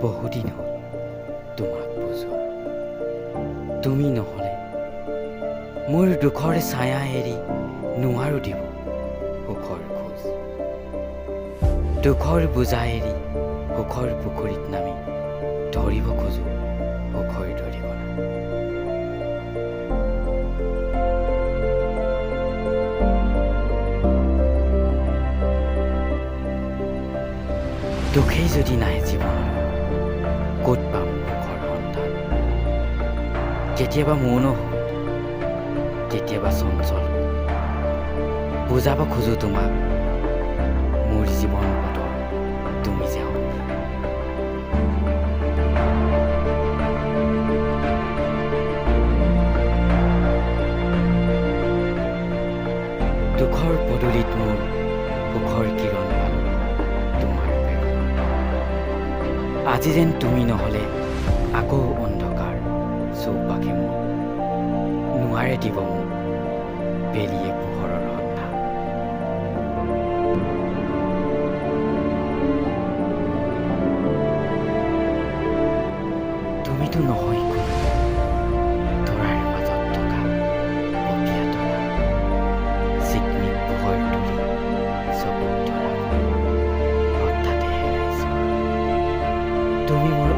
বহুদিন হ'ল তোমাক বুজোৱা। তুমি নহ'লে মোৰ দুখৰ ছায়া এৰি নোৱাৰো দিব সুখৰ খোজ। দুখৰ বোজা এৰি সুখৰ পুখুৰীত নামি ধৰিব খোজো সুখৰ দৰিকণা। দুখেই যদি নাই জীৱন, ক'ত পাম সুখৰ সন্ধান। কেতিয়াবা মৌন হওঁ, কেতিয়াবা চঞ্চল, বুজাব খোজো তোমাক মোৰ জীৱন পথৰ তুমি যে সন্ধান। দুখৰ পদূলিত মোৰ সুখৰ কিৰণ পালো তোমাৰ প্ৰেৰণ। আজি যেন তুমি নহ'লে আকৌ অন্ধকাৰ চৌপাশে মোৰ নোৱাৰে দিব মোক বেলিয়ে পোহৰৰ সন্ধান। তুমিতো নহয় কোনো তৰাৰ মাজত থকা পপীয়া তৰা, চিকমিক পোহৰ তুলি চকুত ধৰা হঠাতে হেৰাইছো। তুমি মোৰ